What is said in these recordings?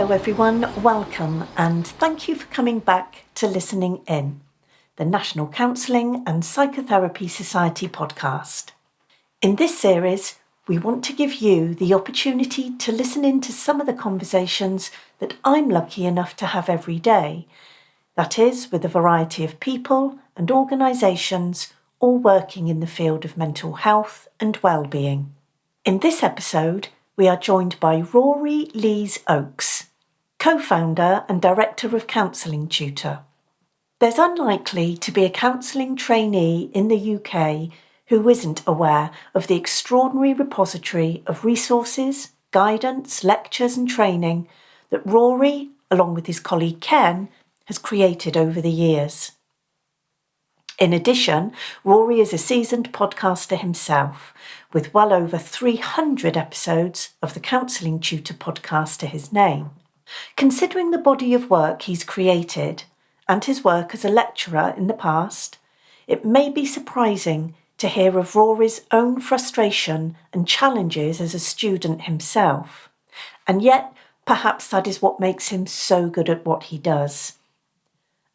Hello everyone, welcome and thank you for coming back to Listening In, the National Counselling and Psychotherapy Society podcast. In this series, we want to give you the opportunity to listen in to some of the conversations that I'm lucky enough to have every day. That is, with a variety of people and organisations all working in the field of mental health and well-being. In this episode, we are joined by Rory Lees-Oakes, co-founder and director of Counselling Tutor. There's unlikely to be a counselling trainee in the UK who isn't aware of the extraordinary repository of resources, guidance, lectures and training that Rory, along with his colleague Ken, has created over the years. In addition, Rory is a seasoned podcaster himself, with well over 300 episodes of the Counselling Tutor podcast to his name. Considering the body of work he's created and his work as a lecturer in the past, it may be surprising to hear of Rory's own frustration and challenges as a student himself. And yet, perhaps that is what makes him so good at what he does.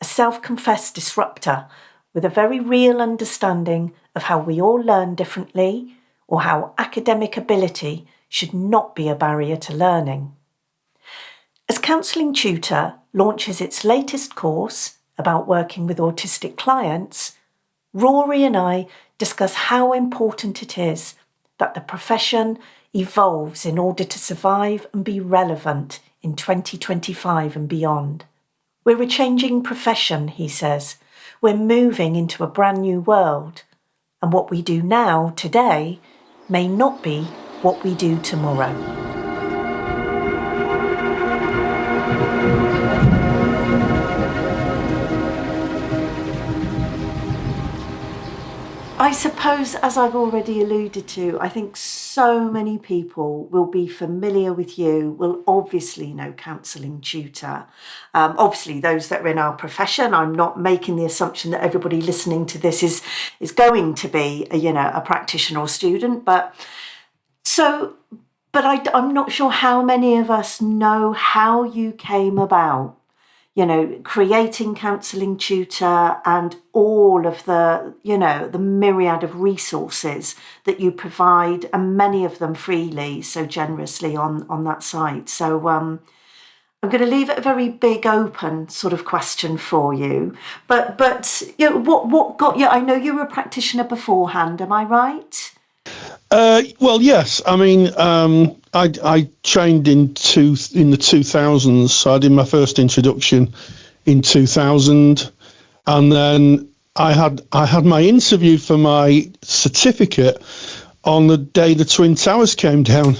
A self-confessed disruptor with a very real understanding of how we all learn differently or how academic ability should not be a barrier to learning. As Counselling Tutor launches its latest course about working with autistic clients, Rory and I discuss how important it is that the profession evolves in order to survive and be relevant in 2025 and beyond. We're a changing profession, he says. We're moving into a brand new world, and what we do now, today, may not be what we do tomorrow. I suppose, as I've already alluded to, I think so many people will be familiar with you, will obviously know Counselling Tutor. Obviously, those that are in our profession, I'm not making the assumption that everybody listening to this is going to be a practitioner or student, but I'm not sure how many of us know how you came about. Creating Counselling Tutor and all of the myriad of resources that you provide, and many of them freely, so generously on that site. So I'm going to leave it a very big open sort of question for you. But what got you? I know you were a practitioner beforehand, am I right? Well, yes. I mean, I trained in the 2000s. So I did my first introduction in 2000, and then I had my interview for my certificate on the day the Twin Towers came down.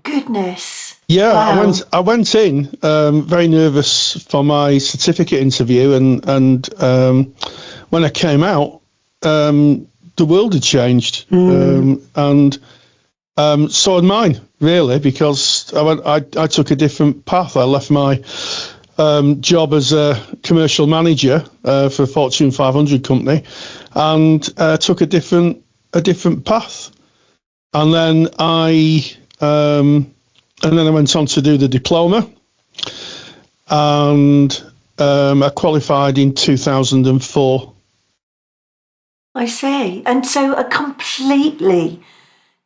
Goodness. Yeah, wow. I went in very nervous for my certificate interview, and when I came out, the world had changed, and so had mine, really, because I took a different path. I left my job as a commercial manager for a Fortune 500 company, and took a different path. And then I went on to do the diploma, and I qualified in 2004. I see. And so a completely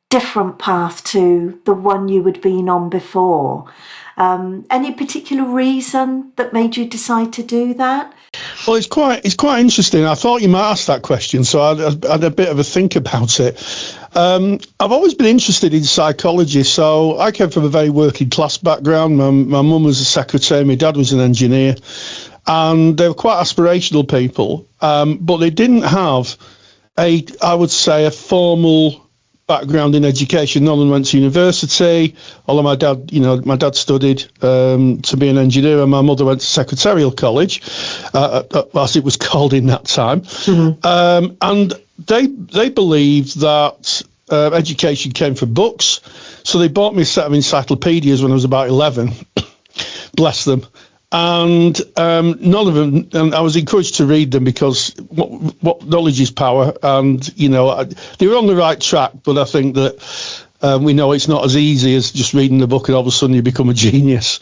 different path to the one you had been on before. Any particular reason that made you decide to do that? Well, it's quite interesting. I thought you might ask that question, so I had a bit of a think about it. I've always been interested in psychology, so I came from a very working class background. My mum was a secretary, my dad was an engineer, and they were quite aspirational people, but they didn't have I would say, a formal background in education. None of them went to university, although my dad studied to be an engineer, and my mother went to secretarial college, as it was called in that time. Mm-hmm. And they believed that education came from books, so they bought me a set of encyclopedias when I was about 11. Bless them. And none of them, and I was encouraged to read them because what knowledge is power, and they were on the right track. But I think that We know it's not as easy as just reading the book and all of a sudden you become a genius.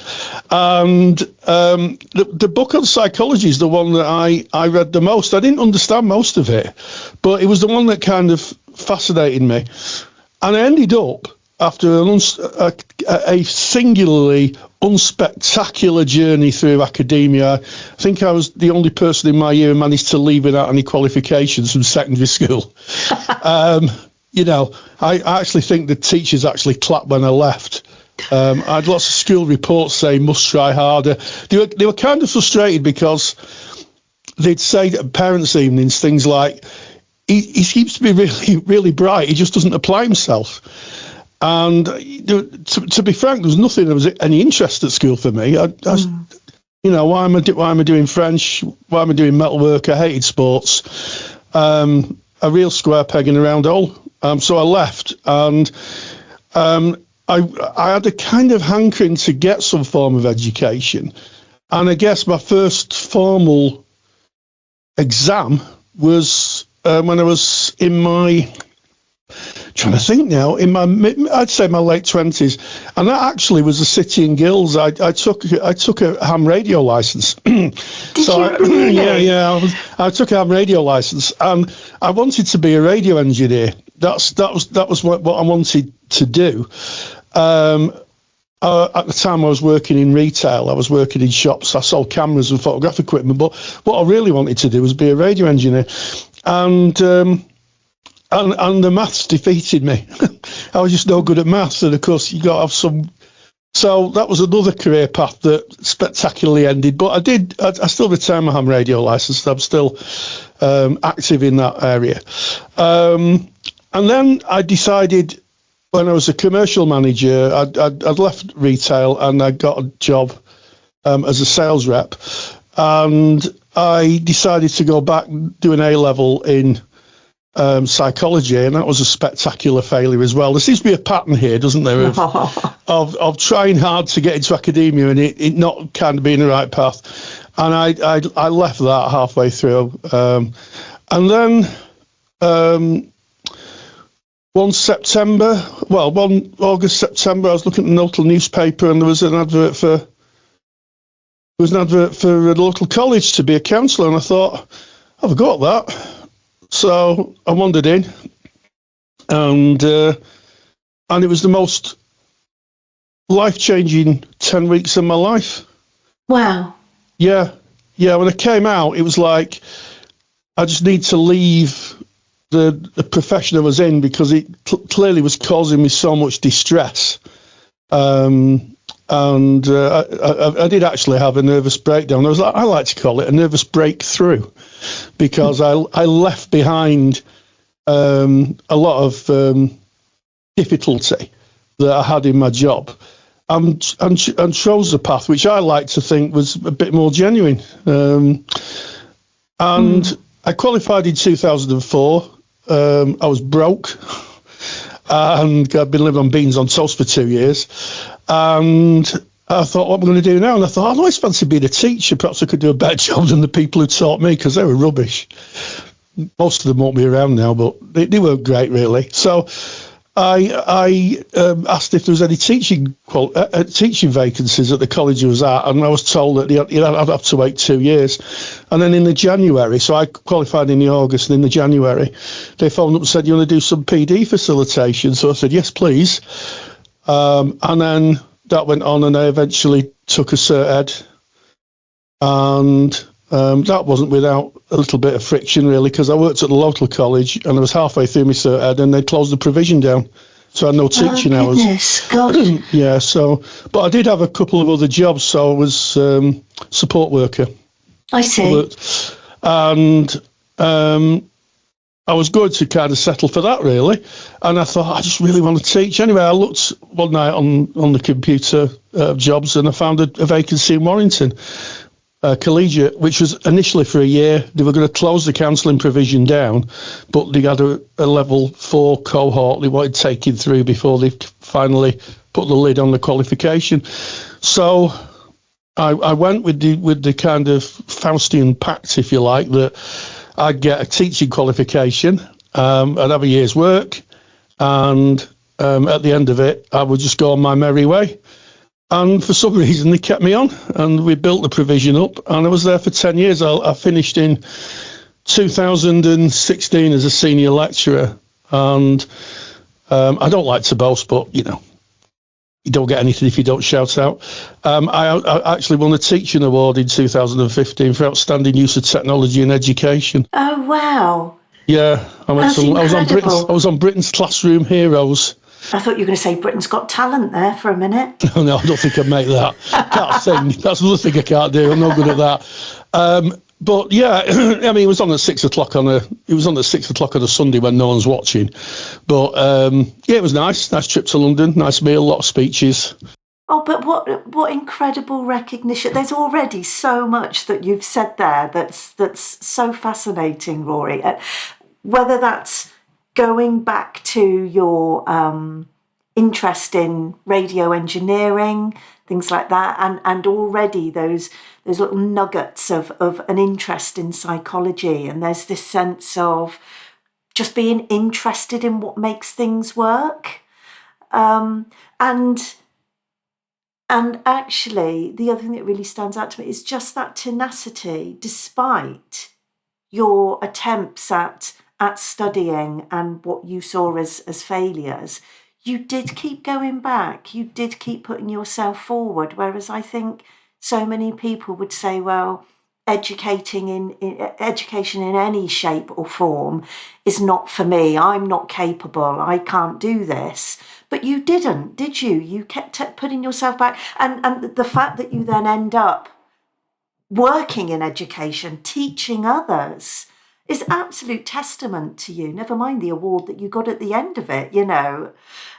And the book on psychology is the one that I read the most. I didn't understand most of it, but it was the one that kind of fascinated me. And I ended up, after a singularly unspectacular journey through academia, I think I was the only person in my year who managed to leave without any qualifications from secondary school. I actually think the teachers actually clapped when I left. I had lots of school reports saying must try harder. They were kind of frustrated because they'd say at parents' evenings things like, he seems to be really, really bright. He just doesn't apply himself. And to be frank, there was nothing that was any interest at school for me. Why am I doing French? Why am I doing metalwork? I hated sports. A real square peg in a round hole. So I left, and I had a kind of hankering to get some form of education. And I guess my first formal exam was when I was in my, trying to think now, I'd say my late 20s, and that actually was the City and Guilds. I took a ham radio license. Did you really? I took a ham radio license, and I wanted to be a radio engineer. That was what I wanted to do. At the time, I was working in retail. I was working in shops. I sold cameras and photographic equipment. But what I really wanted to do was be a radio engineer, and the maths defeated me. I was just no good at maths, and of course you got to have some. So that was another career path that spectacularly ended. But I still retained my ham radio license. I'm still active in that area. And then I decided, when I was a commercial manager, I'd left retail and I got a job as a sales rep, and I decided to go back and do an A-level in psychology, and that was a spectacular failure as well. There seems to be a pattern here, doesn't there, of trying hard to get into academia and it not kind of being the right path. And I left that halfway through, and then one August, September, I was looking at the local newspaper, and there was an advert for a local college to be a counsellor, and I thought, I've got that. So I wandered in, and it was the most life-changing 10 weeks of my life. Wow. Yeah. When I came out, it was like I just need to leave the profession I was in, because it clearly was causing me so much distress. And I did actually have a nervous breakdown. I like to call it a nervous breakthrough, because I left behind a lot of difficulty that I had in my job, and chose a path which I like to think was a bit more genuine. I qualified in 2004. I was broke, and I'd been living on beans on toast for 2 years. And I thought, what am I going to do now? And I thought, I'd always fancy being a teacher. Perhaps I could do a better job than the people who taught me, because they were rubbish. Most of them won't be around now, but they weren't great, really. So I asked if there was any teaching vacancies at the college I was at, and I was told that I'd have to wait 2 years. And then in the January, so I qualified in the August, and in the January, they phoned up and said, you want to do some PD facilitation? So I said, yes, please. And then that went on, and I eventually took a Cert Ed, and that wasn't without a little bit of friction, really, because I worked at the local college, and I was halfway through my Cert Ed, and they closed the provision down, so I had no teaching hours. God. Yeah, but I did have a couple of other jobs. So I was support worker. I see. And I was going to kind of settle for that, really. And I thought, I just really want to teach. Anyway, I looked one night on the computer jobs, and I found a vacancy in Warrington, collegiate, which was initially for a year. They were going to close the counselling provision down, but they had a level 4 cohort they wanted taking through before they finally put the lid on the qualification. So I went with the kind of Faustian pact, if you like, that I'd get a teaching qualification, I'd have a year's work, and at the end of it, I would just go on my merry way. And for some reason, they kept me on, and we built the provision up, and I was there for 10 years. I finished in 2016 as a senior lecturer, and I don't like to boast, but, you don't get anything if you don't shout out. I actually won a teaching award in 2015 for outstanding use of technology in education. Oh, wow. Yeah, I was on Britain's Classroom Heroes. I thought you were going to say Britain's Got Talent there for a minute. No, I don't think I'd make that. Can't sing. That's another thing I can't do. I'm not good at that. But yeah, I mean, it was on at 6 o'clock on a Sunday when no one's watching. But yeah, it was nice. Nice trip to London. Nice meal. A lot of speeches. Oh, but what incredible recognition! There's already so much that you've said there that's so fascinating, Rory. Whether that's going back to your interest in radio engineering, things like that, and already those little nuggets of an interest in psychology, and there's this sense of just being interested in what makes things work, and actually, the other thing that really stands out to me is just that tenacity, despite your attempts at studying and what you saw as failures. You did keep going back. You did keep putting yourself forward. Whereas I think so many people would say, well, education in any shape or form is not for me. I'm not capable. I can't do this. But you didn't, did you? You kept putting yourself back. And the fact that you then end up working in education, teaching others, is absolute testament to you. Never mind the award that you got at the end of it,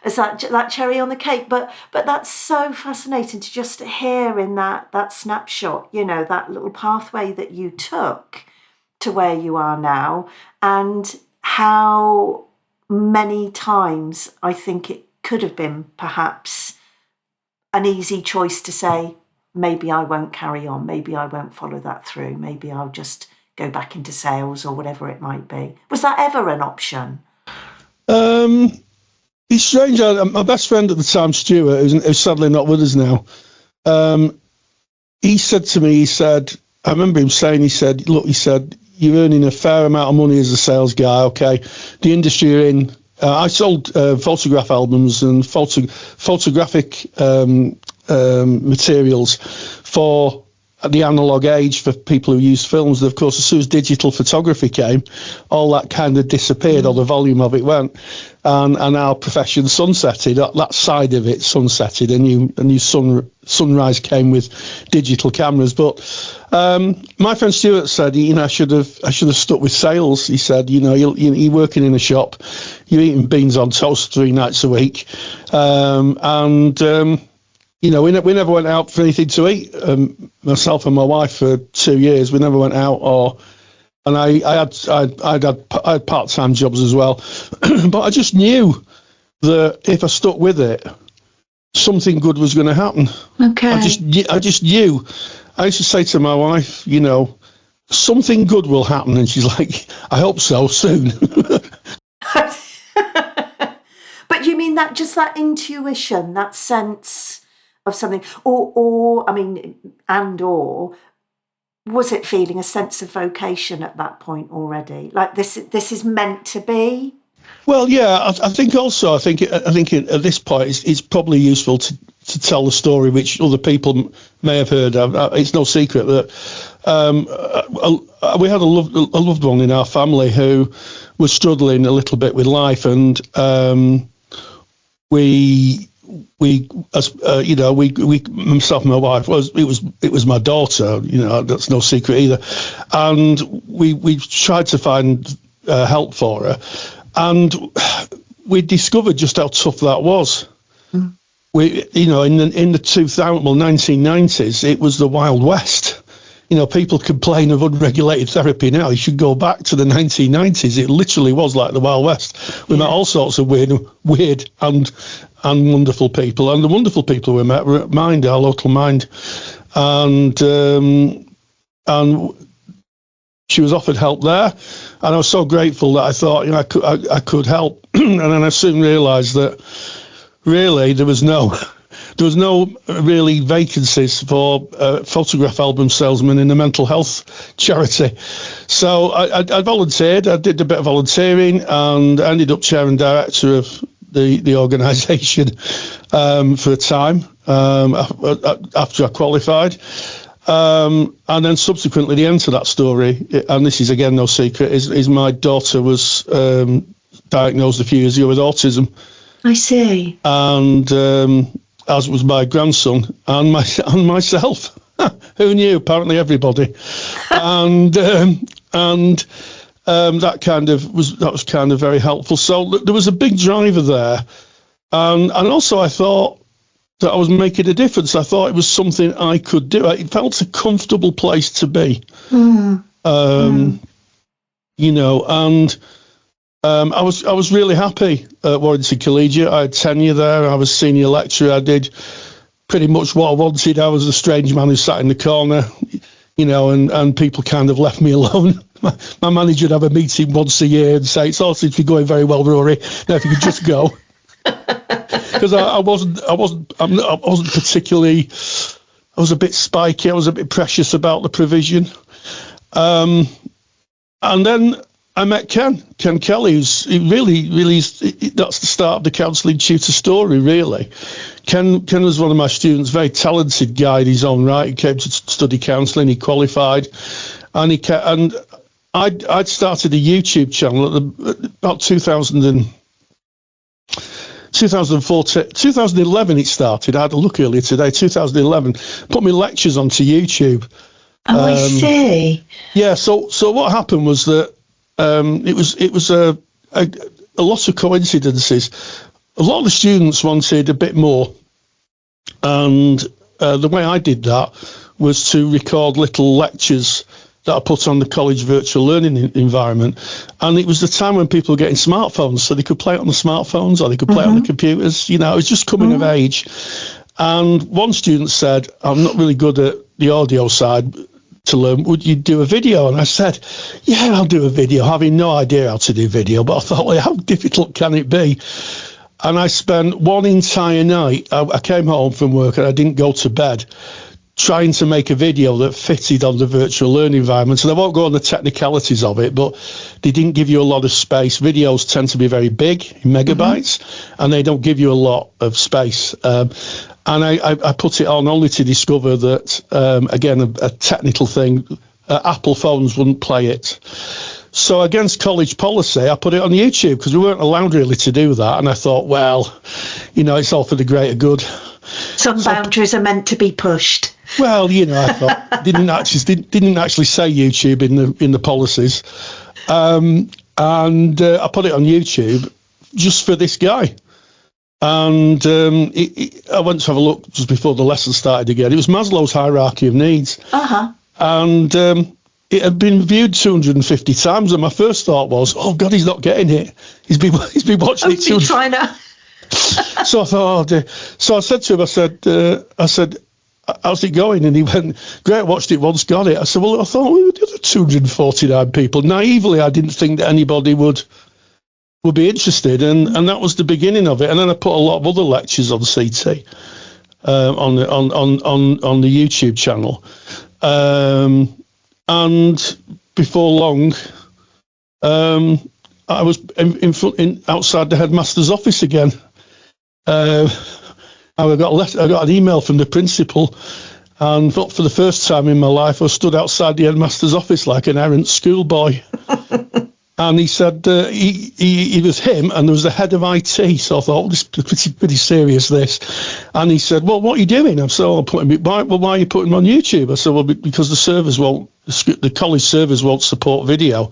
as that cherry on the cake. But that's so fascinating to just hear in that snapshot, that little pathway that you took to where you are now, and how many times I think it could have been perhaps an easy choice to say, maybe I won't carry on, maybe I won't follow that through, maybe I'll just go back into sales or whatever it might be. Was that ever an option? It's strange. My best friend at the time, Stuart, who's sadly not with us now, he said to me, I remember him saying, look, you're earning a fair amount of money as a sales guy, okay? The industry you're in, I sold photograph albums and photographic materials for the analogue age for people who use films. And of course, as soon as digital photography came, all that kind of disappeared, or the volume of it went, and our profession sunsetted. That side of it sunsetted. A new sunrise came with digital cameras. But my friend Stuart said, I should have stuck with sales. He said, you're working in a shop, you're eating beans on toast 3 nights a week, we never went out for anything to eat. Myself and my wife for 2 years, we never went out. And I had part-time jobs as well, but I just knew that if I stuck with it, something good was going to happen. Okay. I just knew. I used to say to my wife, something good will happen, and she's like, I hope so soon. But you mean that intuition, that sense of something, or was it feeling a sense of vocation at that point already? Like this is meant to be? Well, yeah, I think also, at this point it's probably useful to tell the story which other people may have heard of. It's no secret that we had a loved one in our family who was struggling a little bit with life, and myself and my wife, it was my daughter, that's no secret either, and we tried to find help for her, and we discovered just how tough that was. We in the 1990s, it was the Wild West. People complain of unregulated therapy now. You should go back to the 1990s. It literally was like the Wild West. We met all sorts of weird and wonderful people. And the wonderful people we met were at Mind, our local Mind. And she was offered help there, and I was so grateful that I thought, I could help. And then I soon realised that really there was no really vacancies for photograph album salesmen in a mental health charity. So I volunteered. I did a bit of volunteering and ended up chair and director of the organisation for a time after I qualified. And then subsequently, the end to that story, and this is again no secret, is my daughter was diagnosed a few years ago with autism. I see. And as was my grandson and myself. Who knew? Apparently everybody. And that was kind of very helpful. So there was a big driver there, and also I thought that I was making a difference. I thought it was something I could do. It felt a comfortable place to be. And I was really happy at Warrington Collegiate. I had tenure there. I was senior lecturer. I did pretty much what I wanted. I was the strange man who sat in the corner, and people kind of left me alone. My manager would have a meeting once a year and say, "It's all seems to be going very well, Rory. Now if you could just go." Because I wasn't particularly. I was a bit spiky. I was a bit precious about the provision. And then I met Ken Kelly, that's the start of the Counselling Tutor story, really. Ken was one of my students, very talented guy in his own right. He came to study counselling, he qualified, and I'd started a YouTube channel at about 2011 it started. I had a look earlier today, 2011, put my lectures onto YouTube. Oh, I see. Yeah, so what happened was that it was a lot of coincidences. A lot of the students wanted a bit more, and the way I did that was to record little lectures that I put on the college virtual learning environment. And it was the time when people were getting smartphones, so they could play it on the smartphones or they could play it on the computers. It was just coming of age. And one student said, "I'm not really good at the audio side to learn. Would you do a video?" And I said, "Yeah, I'll do a video," having no idea how to do video. But I thought, well, how difficult can it be? And I spent one entire night. I came home from work and I didn't go to bed, trying to make a video that fitted on the virtual learning environment. And I won't go on the technicalities of it, but they didn't give you a lot of space. Videos tend to be very big, in megabytes, and they don't give you a lot of space. And I put it on only to discover that, again, a technical thing, Apple phones wouldn't play it. So against college policy, I put it on YouTube because we weren't allowed really to do that. And I thought, well, it's all for the greater good. Some boundaries are meant to be pushed. Well, I thought didn't actually say YouTube in the policies, and I put it on YouTube just for this guy. And I went to have a look just before the lesson started again. It was Maslow's hierarchy of needs, and it had been viewed 250 times. And my first thought was, "Oh God, he's not getting it. He's been watching it too." Trying to. So I thought, oh dear. So I said to him, I said, "How's it going?" And he went, "Great, watched it once, got it." I said, "Well, I thought we were the other 249 people." Naively, I didn't think that anybody would be interested, and that was the beginning of it. And then I put a lot of other lectures on CT on the YouTube channel, and before long, I was outside the headmaster's office again. I got an email from the principal, and for the first time in my life, I stood outside the headmaster's office like an errant schoolboy. And he said he was him, and there was the head of IT. So I thought, this is pretty serious, this. And he said, "Well, what are you doing?" I said, why are you putting them on YouTube? I said, "Well, because the college servers won't support video."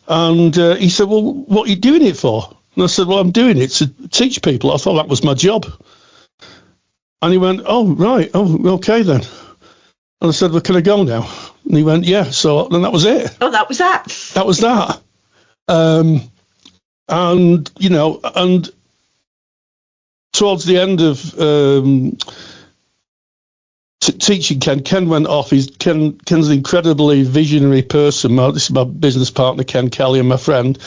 And he said, "Well, what are you doing it for?" And I said, "Well, I'm doing it to teach people. I thought that was my job." And he went, "Oh, right. Oh, okay then." And I said, "Well, can I go now?" And he went, "Yeah." So then that was it. Oh, that was that. That was that. And towards the end of teaching Ken. Ken went off. Ken's an incredibly visionary person. This is my business partner, Ken Kelly, and my friend.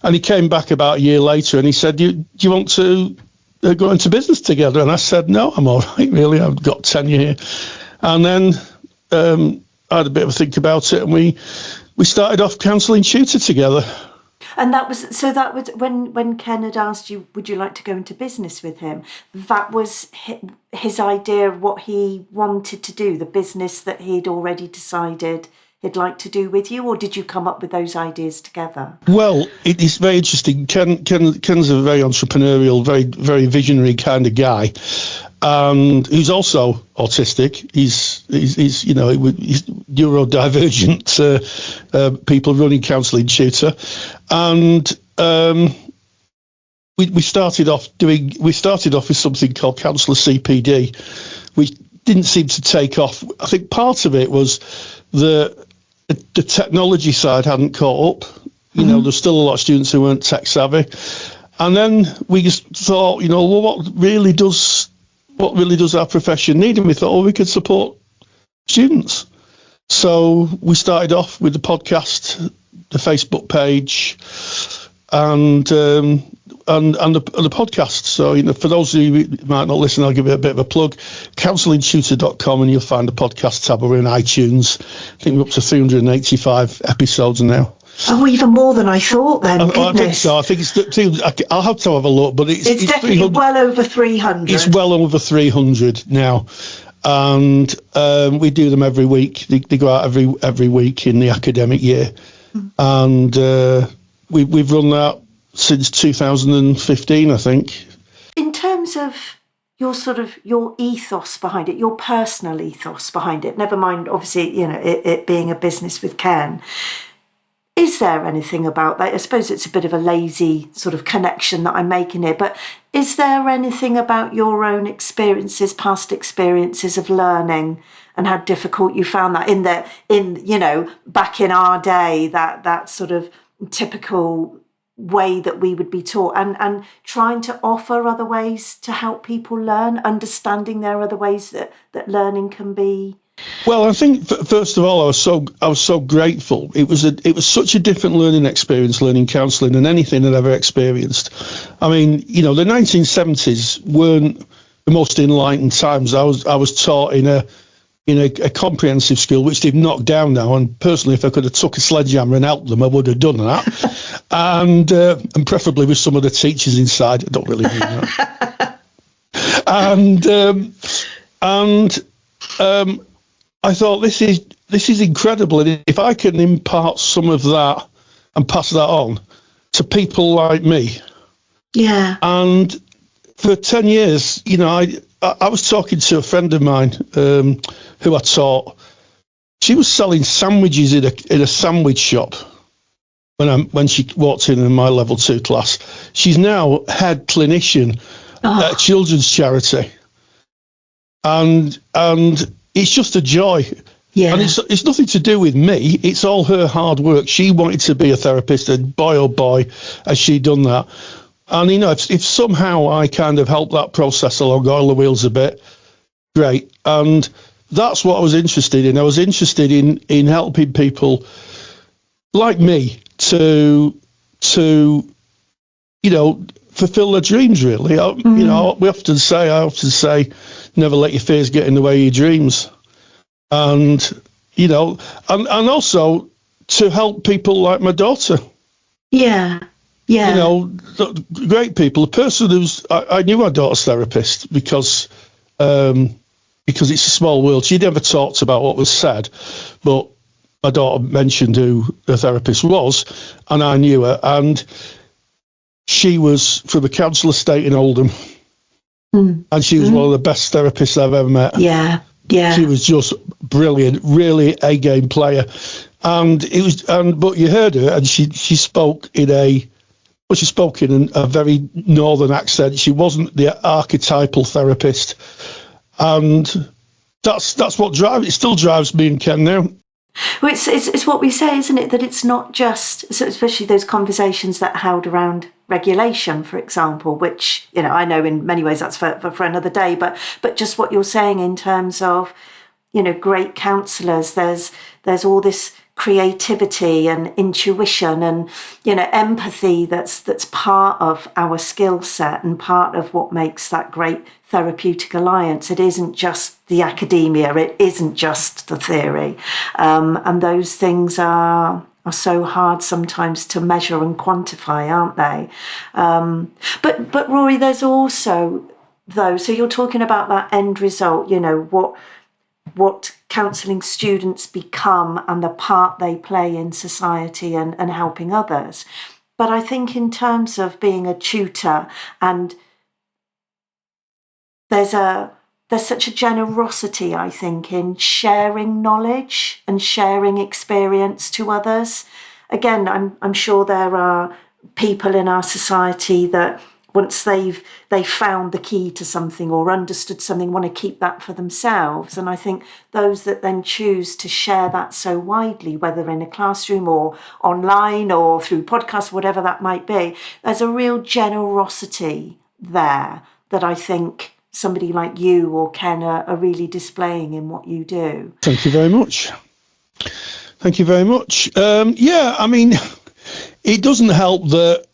And he came back about a year later and he said, do you want to go into business together? And I said, no, I'm all right, really. I've got tenure here. And then I had a bit of a think about it, and we started off Counselling Tutor together. And that was when Ken had asked you, would you like to go into business with him? That was his idea of what he wanted to do, the business that he'd already decided he'd like to do with you, or did you come up with those ideas together? Well, it's very interesting. Ken's a very entrepreneurial, very, very visionary kind of guy, and he's also autistic. He's neurodivergent. People running Counselling Tutor, and we started off with something called Counsellor CPD, which didn't seem to take off. I think part of it was the technology side hadn't caught up. There's still a lot of students who weren't tech savvy, and then we just thought, well, what really does our profession need? And we thought, we could support students. So we started off with the podcast, the Facebook page, and the podcast. So, for those of you who might not listen, I'll give it a bit of a plug. CounsellingTutor.com, and you'll find the podcast tab. We're in iTunes. I think we're up to 385 episodes now. Oh, even more than I thought then. I think so. I think I'll have to have a look, but it's definitely well over 300. It's well over 300 now. And we do them every week. They go out every week in the academic year. And we've run that since 2015, I think. In terms of your ethos behind it, your personal ethos behind it, never mind, obviously, it being a business with Ken, is there anything about that? I suppose it's a bit of a lazy sort of connection that I'm making here, but is there anything about your own experiences, past experiences of learning, and how difficult you found that back in our day, that sort of typical way that we would be taught, and trying to offer other ways to help people learn, understanding there are other ways that learning can be? Well, I think first of all, I was so grateful. It was such a different learning experience, learning counselling, than anything I'd ever experienced. I mean, the 1970s weren't the most enlightened times. I was taught in a comprehensive school, which they've knocked down now. And personally, if I could have took a sledgehammer and helped them, I would have done that. and preferably with some of the teachers inside. I don't really mean that. and I thought, this is incredible, and if I can impart some of that and pass that on to people like me. Yeah. And for 10 years, I was talking to a friend of mine who I taught. She was selling sandwiches in a sandwich shop when she walked in my level 2 class. She's now head clinician at a children's charity, and it's just a joy. Yeah. And it's nothing to do with me. It's all her hard work. She wanted to be a therapist, and boy, oh boy, has she done that. And, if somehow I kind of help that process along, oil the wheels a bit, great. And that's what I was interested in. I was interested in helping people like me to fulfill their dreams, really. I often say, never let your fears get in the way of your dreams. And, and also to help people like my daughter. Yeah. Yeah. Great people. The person I knew my daughter's therapist because it's a small world. She never talked about what was said, but my daughter mentioned who the therapist was, and I knew her. And she was from a council estate in Oldham, and she was one of the best therapists I've ever met. Yeah. She was just brilliant, really a game player, but you heard her, and she spoke in a very northern accent. She wasn't the archetypal therapist, and that's what drives. It still drives me and Ken now. Well, it's what we say, isn't it? That it's not just, especially those conversations that held around regulation, for example, which, I know in many ways that's for another day, but just what you're saying in terms of, great counsellors, there's all this creativity and intuition and, empathy that's part of our skill set and part of what makes that great therapeutic alliance. It isn't just the academia, it isn't just the theory. And those things are so hard sometimes to measure and quantify, aren't they? But Rory, there's also those, so you're talking about that end result, what counselling students become and the part they play in society and helping others. But I think in terms of being a tutor, and there's such a generosity, I think, in sharing knowledge and sharing experience to others. Again, I'm sure there are people in our society that once they've found the key to something or understood something, want to keep that for themselves. And I think those that then choose to share that so widely, whether in a classroom or online or through podcasts, whatever that might be, there's a real generosity there that I think somebody like you or Ken are really displaying in what you do. Thank you very much. Thank you very much. I mean, it doesn't help that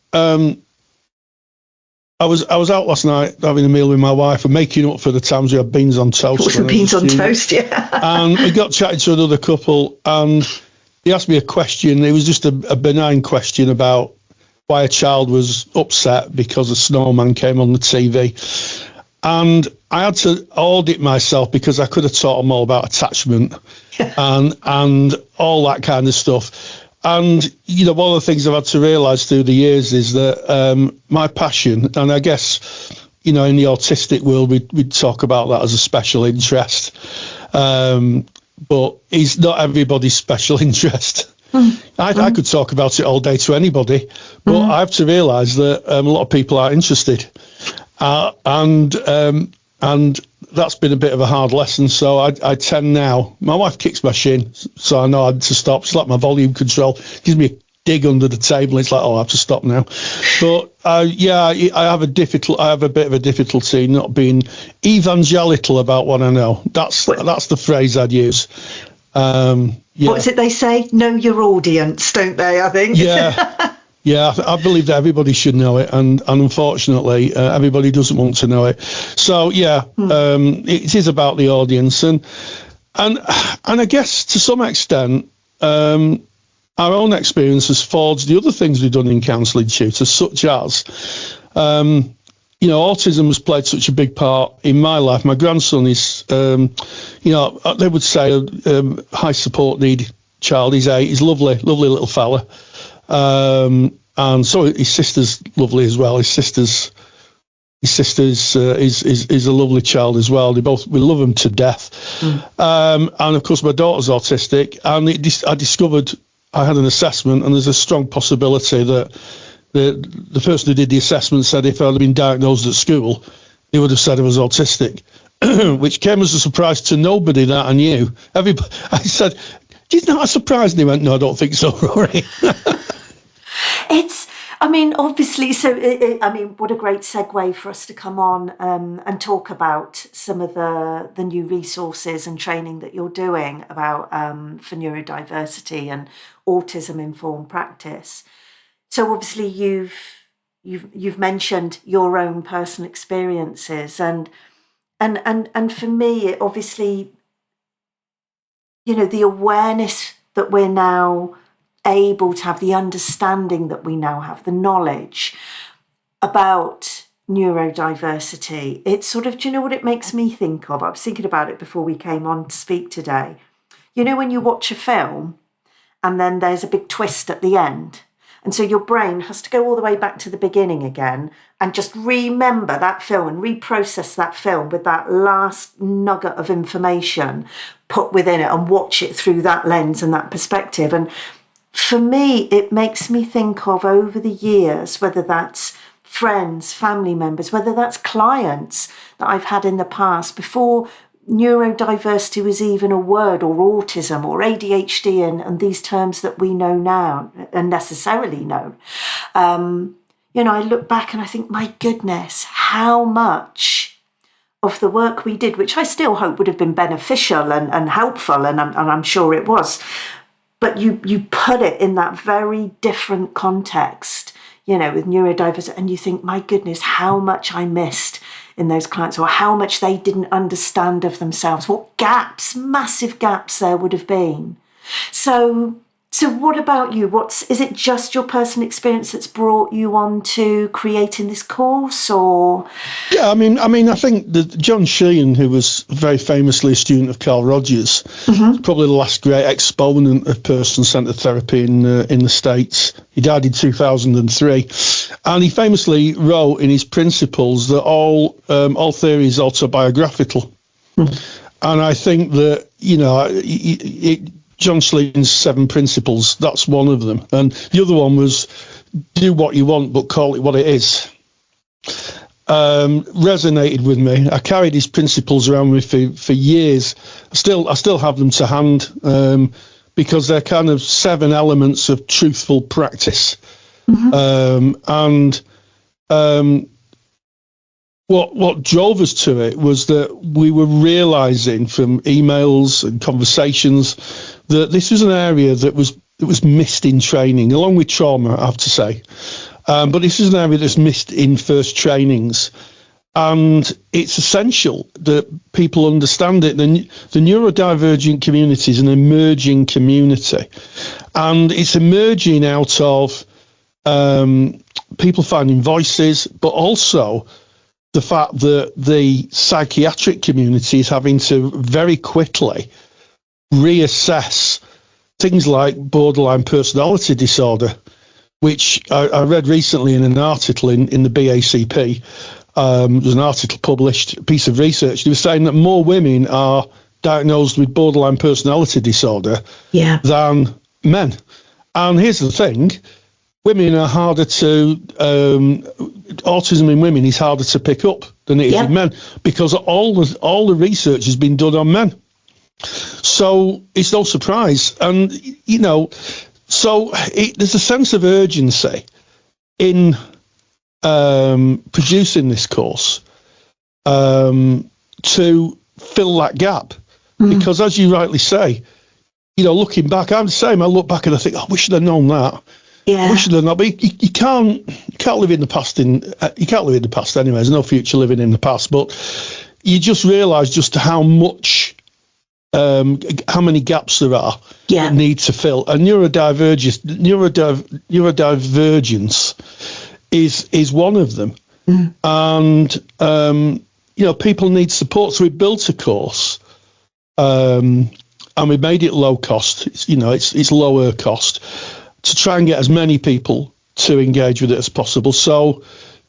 I was out last night having a meal with my wife and making up for the times we had beans on toast. Beans on toast, yeah. And we got chatting to another couple, and he asked me a question. It was just a benign question about why a child was upset because a snowman came on the TV. And I had to audit myself because I could have taught them all about attachment and all that kind of stuff. And, one of the things I've had to realise through the years is that my passion, and I guess, in the autistic world, we'd talk about that as a special interest, but it's not everybody's special interest. I could talk about it all day to anybody, but I have to realise that a lot of people are interested. And that's been a bit of a hard lesson. So I tend now, my wife kicks my shin, so I know I had to stop. It's like my volume control, gives me a dig under the table. It's like, I have to stop now. But I have a bit of a difficulty not being evangelical about what I know. That's the phrase I'd use. What is it they say? Know your audience, don't they? I think. Yeah. Yeah, I believe that everybody should know it, and unfortunately, everybody doesn't want to know it. So, it is about the audience, and I guess to some extent, our own experience has forged the other things we've done in Counselling Tutor, such as, autism has played such a big part in my life. My grandson is, they would say a high support need child. He's 8. He's lovely little fella. And so his sister's lovely as well. His sister's is a lovely child as well. We love them to death. And of course my daughter's autistic, and I discovered I had an assessment, and there's a strong possibility that the person who did the assessment said if I'd been diagnosed at school, they would have said I was autistic, which came as a surprise to nobody that I knew. I said, "Isn't that a surprise?" And he went, "No, I don't think so, Rory." Obviously, so, what a great segue for us to come on and talk about some of the new resources and training that you're doing about for neurodiversity and autism-informed practice. So obviously you've mentioned your own personal experiences and for me, it obviously, the awareness that we're now able to have, the understanding that we now have, the knowledge about neurodiversity, it's sort of, do you know what it makes me think of? I was thinking about it before we came on to speak today. When you watch a film and then there's a big twist at the end, and so your brain has to go all the way back to the beginning again and just remember that film and reprocess that film with that last nugget of information put within it and watch it through that lens and that perspective. And for me, it makes me think of over the years, whether that's friends, family members, whether that's clients that I've had in the past, before neurodiversity was even a word, or autism or ADHD and these terms that we know now and necessarily know. I look back and I think, my goodness, how much of the work we did, which I still hope would have been beneficial and helpful, and I'm sure it was, but you put it in that very different context, with neurodiversity, and you think, my goodness, how much I missed in those clients, or how much they didn't understand of themselves, what gaps, massive gaps there would have been. So what about you? Is it just your personal experience that's brought you on to creating this course, or? Yeah, I mean, I think that John Sheehan, who was very famously a student of Carl Rogers, probably the last great exponent of person-centered therapy in the States. He died in 2003, and he famously wrote in his principles that all theory is autobiographical. And I think that John Sleeton's 7 principles, that's one of them. And the other one was do what you want, but call it what it is. Resonated with me. I carried his principles around with me for years. I still have them to hand because they're kind of 7 elements of truthful practice. What drove us to it was that we were realising from emails and conversations that this was an area that was missed in training, along with trauma, I have to say. But this is an area that's missed in first trainings. And it's essential that people understand it. The neurodivergent community is an emerging community. And it's emerging out of people finding voices, but also the fact that the psychiatric community is having to very quickly reassess things like borderline personality disorder, which I read recently in an article in the BACP. There's an article published, a piece of research. They were saying that more women are diagnosed with borderline personality disorder than men. And here's the thing. Women are harder to, autism in women is harder to pick up than it is in men, because all the research has been done on men. So it's no surprise. And, there's a sense of urgency in producing this course to fill that gap. Because as you rightly say, looking back, I'm the same. I look back and I think, I wish I'd have known that. Yeah. Wish I'd have known. But you can't live in the past. You can't live in the past anyway. There's no future living in the past. But you just realise just how many gaps there are that need to fill. And neurodivergence is one of them. And people need support. So we built a course, and we made it low cost. It's lower cost, to try and get as many people to engage with it as possible, so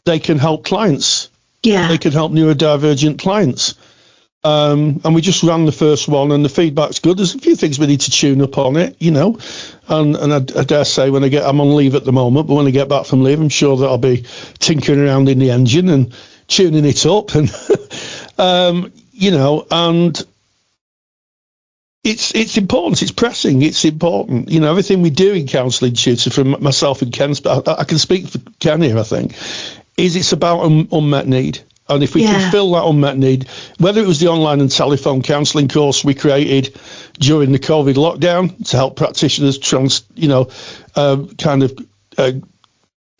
they can help clients. They can help neurodivergent clients. And we just ran the first one, and the feedback's good. There's a few things we need to tune up on it, and I dare say I'm on leave at the moment, but when I get back from leave, I'm sure that I'll be tinkering around in the engine and tuning it up, and and it's important. It's pressing. It's important. Everything we do in Counselling Tutor, from myself and Ken, I can speak for Ken here, I think, is it's about unmet need. And if we can fill that unmet need, whether it was the online and telephone counselling course we created during the COVID lockdown to help practitioners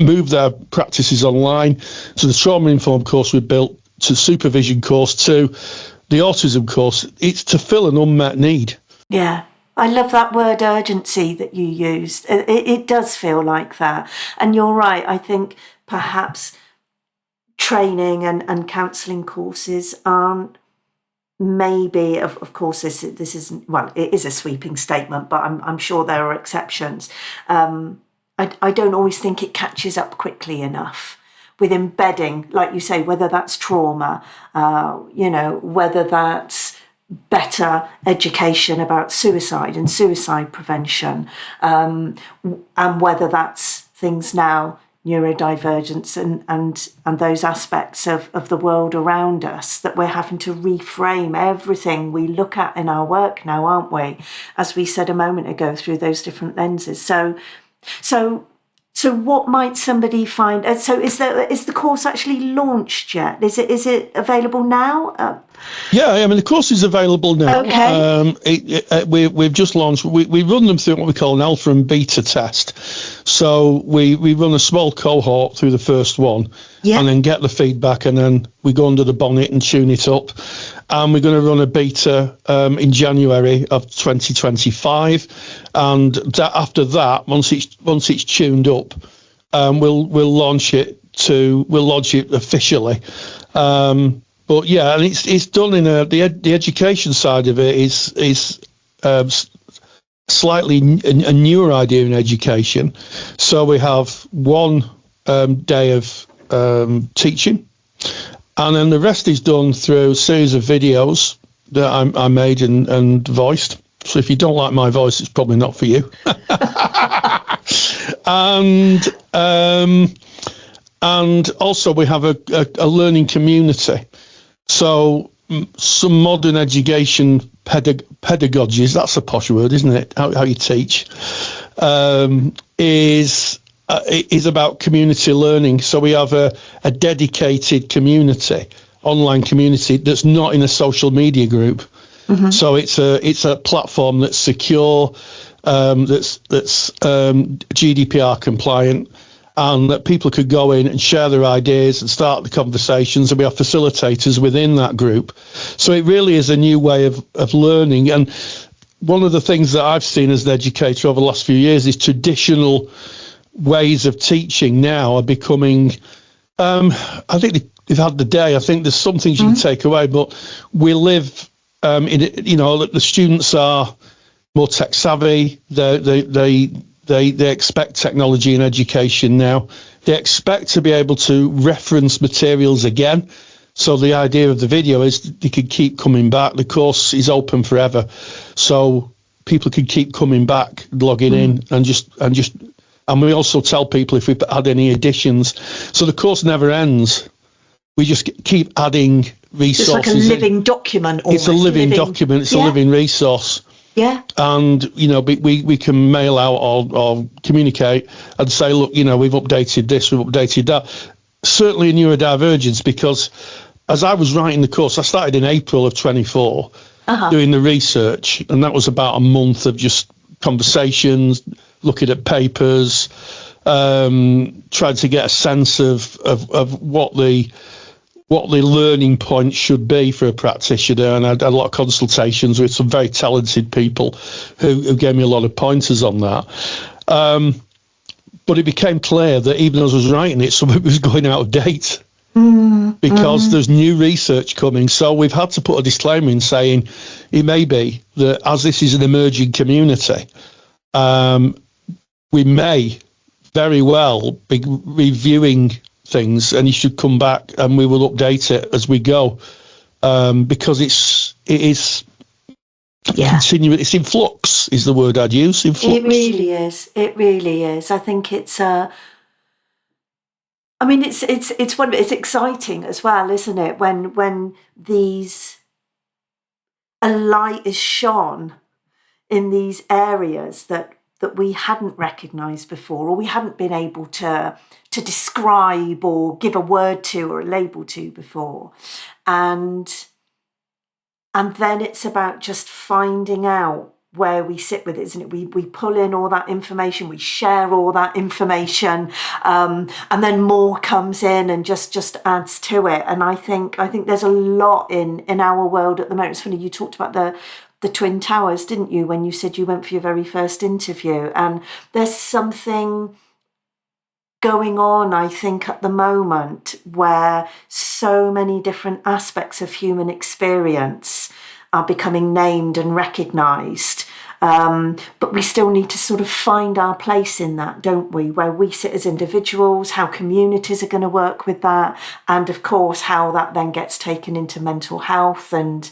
move their practices online, to the trauma-informed course we built, to the supervision course, to the autism course, it's to fill an unmet need. Yeah. I love that word urgency that you used. It does feel like that. And you're right. I think perhaps training and counselling courses aren't maybe, of course, this isn't, well, it is a sweeping statement, but I'm sure there are exceptions. I don't always think it catches up quickly enough with embedding, like you say, whether that's trauma, whether that's better education about suicide and suicide prevention, and whether that's things now, neurodivergence and those aspects of the world around us, that we're having to reframe everything we look at in our work now, aren't we? As we said a moment ago, through those different lenses. So So what might somebody find? So is the course actually launched yet? Is it available now? Yeah, I mean, the course is available now. Okay. We've just launched. We run them through what we call an alpha and beta test. So we run a small cohort through the first one, and then get the feedback, and then we go under the bonnet and tune it up. And we're going to run a beta in January of 2025, and after that, once it's tuned up, we'll launch it officially. But yeah, and it's done in the education side of it is slightly a newer idea in education. So we have one day of teaching, and then the rest is done through a series of videos that I made and voiced. So if you don't like my voice, it's probably not for you. And also we have a learning community. So some modern education pedagogies, that's a posh word, isn't it? How you teach, is about community learning. So we have a dedicated community, online community, that's not in a social media group. Mm-hmm. So it's a platform that's secure, that's GDPR compliant, and that people could go in and share their ideas and start the conversations, and we have facilitators within that group. So it really is a new way of learning. And one of the things that I've seen as an educator over the last few years is traditional ways of teaching now are becoming, I think they've had the day. I think there's some things you can take away, but we live the students are more tech savvy. They expect technology in education now. They expect to be able to reference materials again. So the idea of the video is they could keep coming back. The course is open forever, so people could keep coming back, logging in, and we also tell people if we've had any additions. So the course never ends. We just keep adding resources. It's like a living document. It's a living document. It's a living resource. Yeah. And, we can mail out or communicate and say, look, we've updated this, we've updated that. Certainly a neurodivergence, because as I was writing the course, I started in April of 24 doing the research, and that was about a month of just conversations, looking at papers, trying to get a sense of what the learning point should be for a practitioner, and I had a lot of consultations with some very talented people who gave me a lot of pointers on that. But it became clear that even as I was writing it, some of it was going out of date because there's new research coming. So we've had to put a disclaimer in saying it may be that as this is an emerging community, we may very well be reviewing things, and you should come back and we will update it as we go, because it is continuing. It's in flux is the word I'd use. In flux. It really is. I think it's it's exciting as well, isn't it, when a light is shone in these areas that we hadn't recognised before, or we hadn't been able to describe or give a word to or a label to before. And then it's about just finding out where we sit with it, isn't it? We pull in all that information, we share all that information, and then more comes in and just adds to it. And I think there's a lot in our world at the moment. It's funny, you talked about the Twin Towers, didn't you, when you said you went for your very first interview? And there's something going on, I think, at the moment where so many different aspects of human experience are becoming named and recognised. But we still need to sort of find our place in that, don't we? Where we sit as individuals, how communities are going to work with that, and of course how that then gets taken into mental health and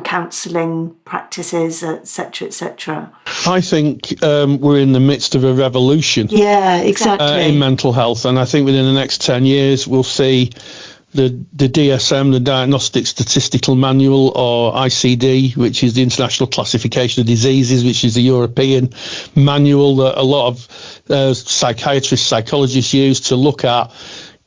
counselling practices, etc., etc. I think we're in the midst of a revolution. Yeah, exactly. In mental health, and I think within the next 10 years we'll see the DSM, the Diagnostic Statistical Manual, or ICD, which is the International Classification of Diseases, which is the European manual that a lot of psychiatrists, psychologists use to look at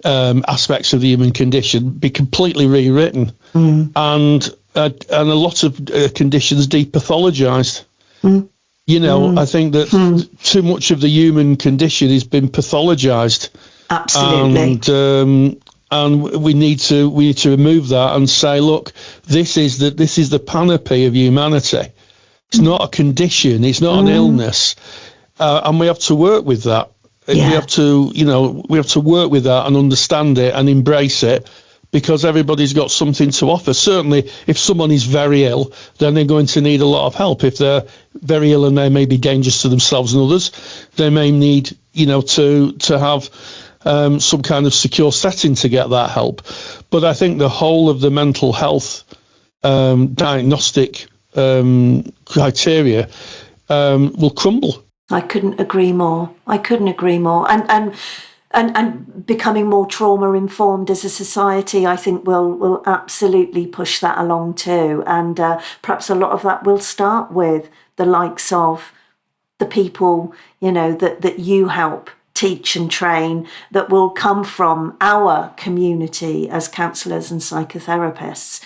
aspects of the human condition, be completely rewritten, and a lot of conditions depathologized. I think that too much of the human condition has been pathologized. Absolutely. And we need to remove that and say, look, this is the panoply of humanity. It's not a condition. It's not an illness, and we have to work with that. Yeah. We have to work with that and understand it and embrace it, because everybody's got something to offer. Certainly, if someone is very ill, then they're going to need a lot of help. If they're very ill and they may be dangerous to themselves and others, they may need, to have some kind of secure setting to get that help. But I think the whole of the mental health diagnostic criteria will crumble. I couldn't agree more. And becoming more trauma informed as a society, I think will absolutely push that along too. And perhaps a lot of that will start with the likes of the people, that you help teach and train, that will come from our community as counsellors and psychotherapists.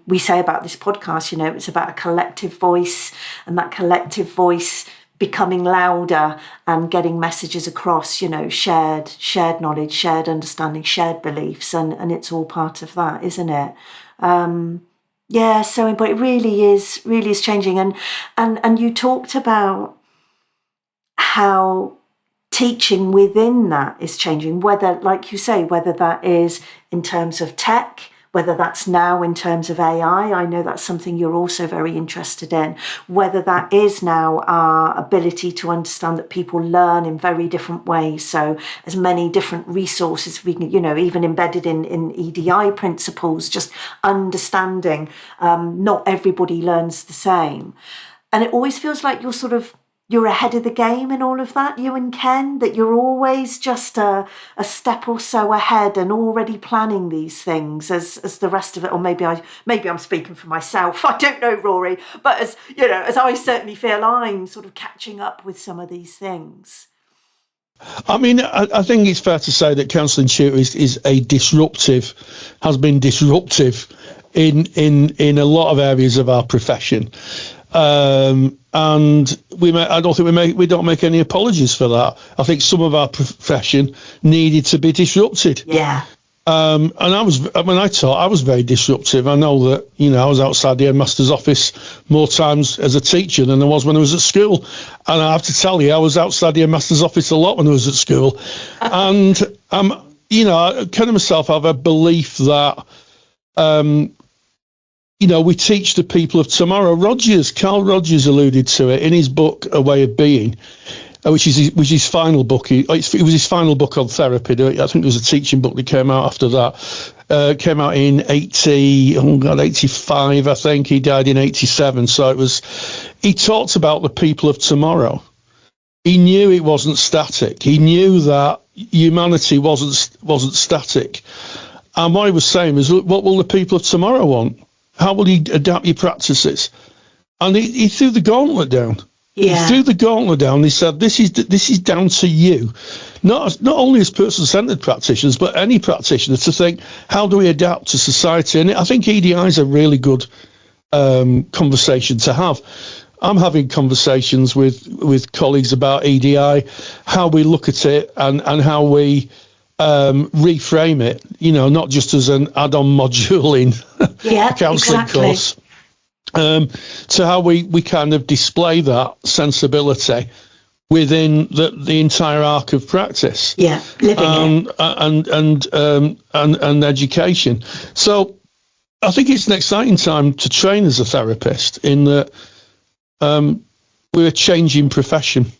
We say about this podcast, it's about a collective voice, and that collective voice becoming louder and getting messages across, shared knowledge, shared understanding, shared beliefs, and it's all part of that, isn't it? So important. It really is changing. And you talked about how teaching within that is changing, whether, like you say, whether that is in terms of tech, whether that's now in terms of AI. I know that's something you're also very interested in, whether that is now our ability to understand that people learn in very different ways. So as many different resources we can, even embedded in EDI principles, just understanding not everybody learns the same. And it always feels like you're ahead of the game in all of that, you and Ken, that you're always just a step or so ahead and already planning these things as the rest of it. Or maybe I'm speaking for myself. I don't know, Rory, but as I certainly feel I'm sort of catching up with some of these things. I mean, I think it's fair to say that Counselling Tutor has been disruptive in a lot of areas of our profession. And we don't make any apologies for that. I think some of our profession needed to be disrupted. Yeah. And when I taught, I was very disruptive. I know that, I was outside the headmaster's office more times as a teacher than I was when I was at school. And I have to tell you, I was outside the headmaster's office a lot when I was at school. And, I kind of myself have a belief that, we teach the people of tomorrow. Carl Rogers alluded to it in his book, A Way of Being, which is his final book. It was his final book on therapy. I think there was a teaching book that came out after that. Came out in 85, I think. He died in 87. So he talked about the people of tomorrow. He knew it wasn't static. He knew that humanity wasn't static. And what he was saying was, what will the people of tomorrow want? How will you adapt your practices? And he threw the gauntlet down. Yeah. He threw the gauntlet down. He said, this is down to you. Not only as person-centered practitioners, but any practitioner to think, how do we adapt to society? And I think EDI is a really good conversation to have. I'm having conversations with colleagues about EDI, how we look at it and how we reframe it, not just as an add-on module in a counselling course, to how we kind of display that sensibility within the entire arc of practice, living and education. So I think it's an exciting time to train as a therapist in that we're a changing profession.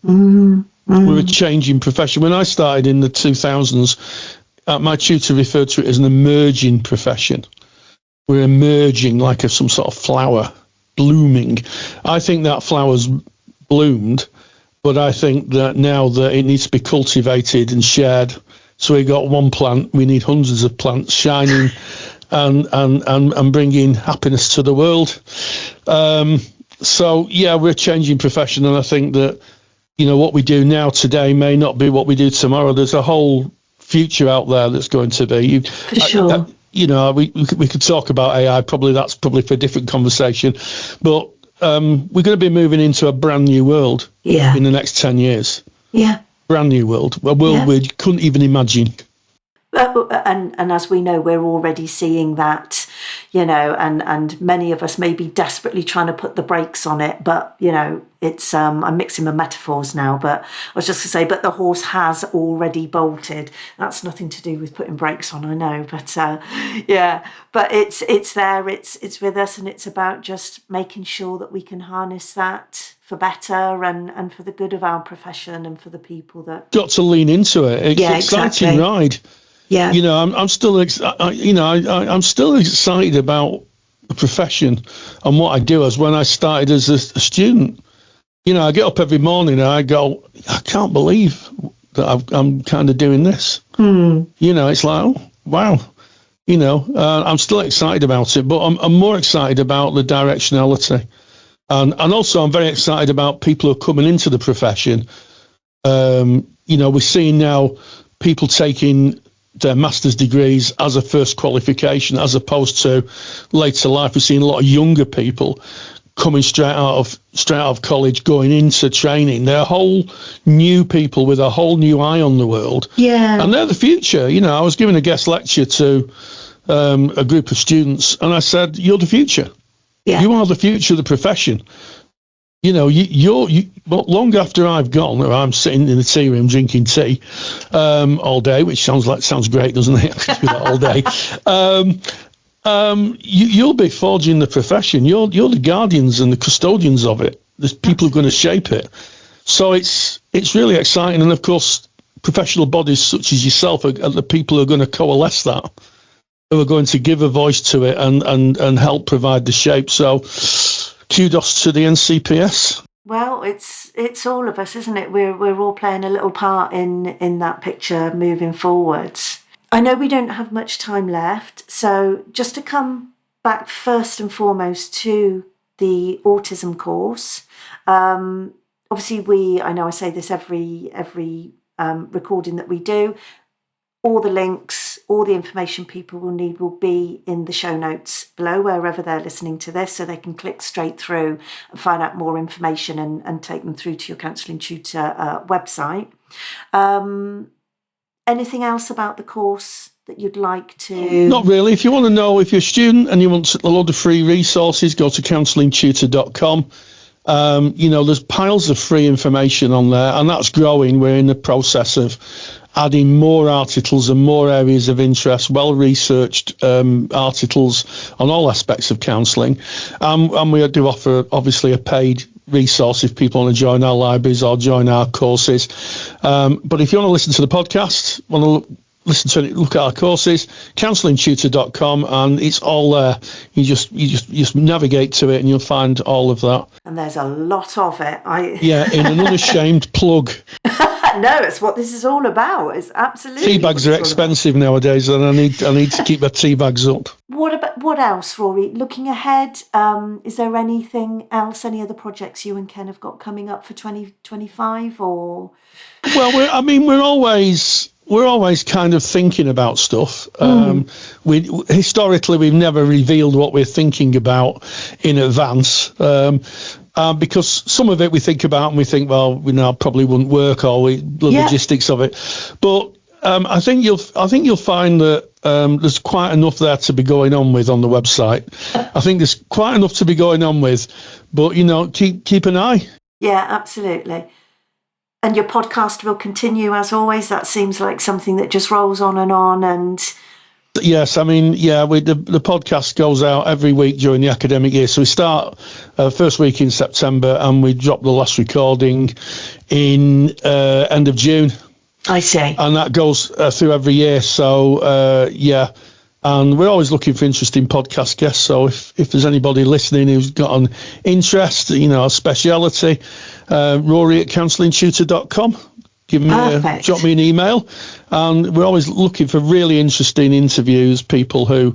We're a changing profession. When I started in the 2000s, my tutor referred to it as an emerging profession. We're emerging like some sort of flower, blooming. I think that flower's bloomed, but I think that now that it needs to be cultivated and shared So we got one plant, we need hundreds of plants shining and bringing happiness to the world. So yeah, we're changing profession, and I think that, you know, what we do now today may not be what we do tomorrow. There's a whole future out there that's going to be. For sure. You know, we could talk about AI. That's probably for a different conversation, but we're going to be moving into a brand new world in the next 10 years. Yeah. Brand new world, a world we couldn't even imagine. And as we know, we're already seeing that, you know, and many of us may be desperately trying to put the brakes on it. But, you know, it's I'm mixing my metaphors now, but I was just going to say, but the horse has already bolted. That's nothing to do with putting brakes on, I know. But but it's there, it's with us, and it's about just making sure that we can harness that for better and for the good of our profession and for the people that... Got to lean into it. It's an exciting ride. Yeah, you know, I'm still excited about the profession and what I do as when I started as a student. You know, I get up every morning and I go, I can't believe that I'm kind of doing this. You know, it's like, oh, wow. You know, I'm still excited about it, but I'm more excited about the directionality, and also I'm very excited about people who are coming into the profession. You know, we're seeing now people taking their master's degrees as a first qualification, as opposed to later life. We're seeing a lot of younger people coming straight out of college, going into training. They're whole new people with a whole new eye on the world. Yeah, and they're the future. You know, I was giving a guest lecture to a group of students, and I said, "You're the future. Yeah. You are the future of the profession." You know, but long after I've gone, or I'm sitting in the tea room drinking tea all day, which sounds great, doesn't it? I could do that all day. You'll be forging the profession. You're the guardians and the custodians of it. There's people who are going to shape it. So it's really exciting. And of course, professional bodies such as yourself are the people who are going to coalesce that, who are going to give a voice to it and help provide the shape. So kudos to the NCPS. Well, it's all of us, isn't it? We're all playing a little part in that picture moving forwards. I know we don't have much time left, so just to come back first and foremost to the autism course. Obviously, I know I say this every recording that we do. All the links, all the information people will need will be in the show notes below, wherever they're listening to this, so they can click straight through and find out more information and take them through to your Counselling Tutor website. Anything else about the course that you'd like to... Not really. If you want to know, if you're a student and you want a load of free resources, go to counsellingtutor.com. You know, there's piles of free information on there, and that's growing. We're in the process of adding more articles and more areas of interest, well-researched articles on all aspects of counselling. And we do offer, obviously, a paid resource if people want to join our libraries or join our courses. But if you want to listen to the podcast, want to listen to it, look at our courses, counsellingtutor.com, and it's all there. You just navigate to it and you'll find all of that. And there's a lot of it. Yeah, in an unashamed plug. No, it's what this is all about. It's absolutely... Tea bags are expensive nowadays, and I need to keep my tea bags up. What else, Rory? Looking ahead, is there anything else, any other projects you and Ken have got coming up for 2025, or? Well, we're always kind of thinking about stuff. Historically, we've never revealed what we're thinking about in advance. Because some of it we think about and we think, well, probably wouldn't work, or the logistics of it. But I think you'll find that there's quite enough there to be going on with on the website. I think there's quite enough to be going on with, but keep an eye. Yeah, absolutely. And your podcast will continue as always. That seems like something that just rolls on and. Yes, I mean, the podcast goes out every week during the academic year. So we start first week in September and we drop the last recording in end of June. I see. And that goes through every year. So, and we're always looking for interesting podcast guests. So if there's anybody listening who's got an interest, a speciality, Rory at counsellingtutor.com. drop me an email. And we're always looking for really interesting interviews, people who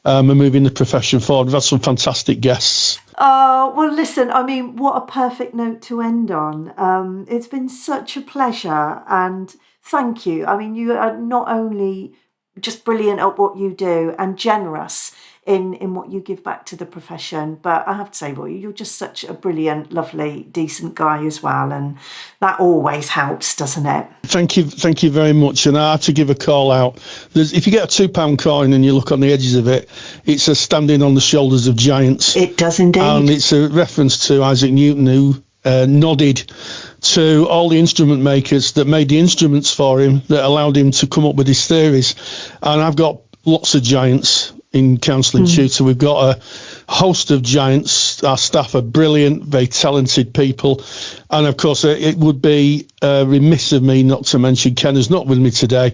are moving the profession forward. We've had some fantastic guests. Well, listen, I mean, what a perfect note to end on. It's been such a pleasure, and thank you. I mean, you are not only just brilliant at what you do and generous in what you give back to the profession, but I have to say, Rory, you're just such a brilliant, lovely, decent guy as well, and that always helps, doesn't it? Thank you very much. And I have to give a call out. If you get a £2 coin and you look on the edges of it, it's a standing on the shoulders of giants. It does indeed. And it's a reference to Isaac Newton, who nodded to all the instrument makers that made the instruments for him, that allowed him to come up with his theories. And I've got lots of giants in Counselling Tutor. We've got a host of giants. Our staff are brilliant, very talented people. And of course, it would be remiss of me not to mention Ken, who's not with me today,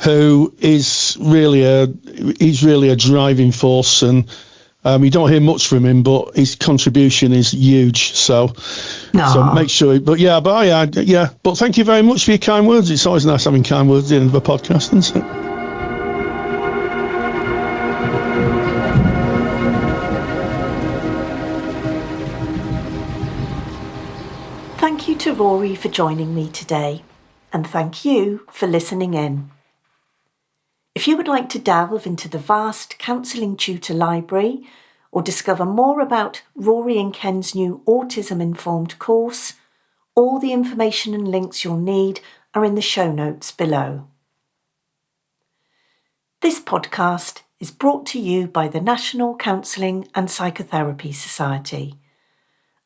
who is really a driving force. And you don't hear much from him, but his contribution is huge. So make sure. But thank you very much for your kind words. It's always nice having kind words at the end of a podcast, isn't it? Thank you to Rory for joining me today, and thank you for listening in. If you would like to delve into the vast Counselling Tutor library or discover more about Rory and Ken's new autism-informed course, all the information and links you'll need are in the show notes below. This podcast is brought to you by the National Counselling and Psychotherapy Society,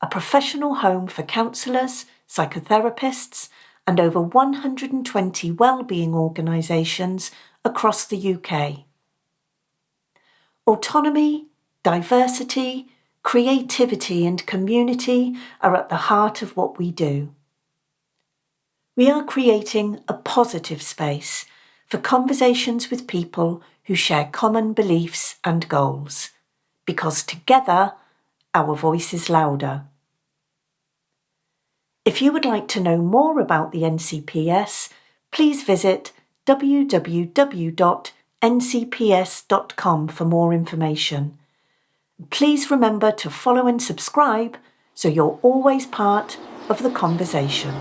a professional home for counsellors, psychotherapists, and over 120 wellbeing organisations across the UK. Autonomy, diversity, creativity and community are at the heart of what we do. We are creating a positive space for conversations with people who share common beliefs and goals, because together our voice is louder. If you would like to know more about the NCPS, please visit www.ncps.com for more information. Please remember to follow and subscribe so you're always part of the conversation.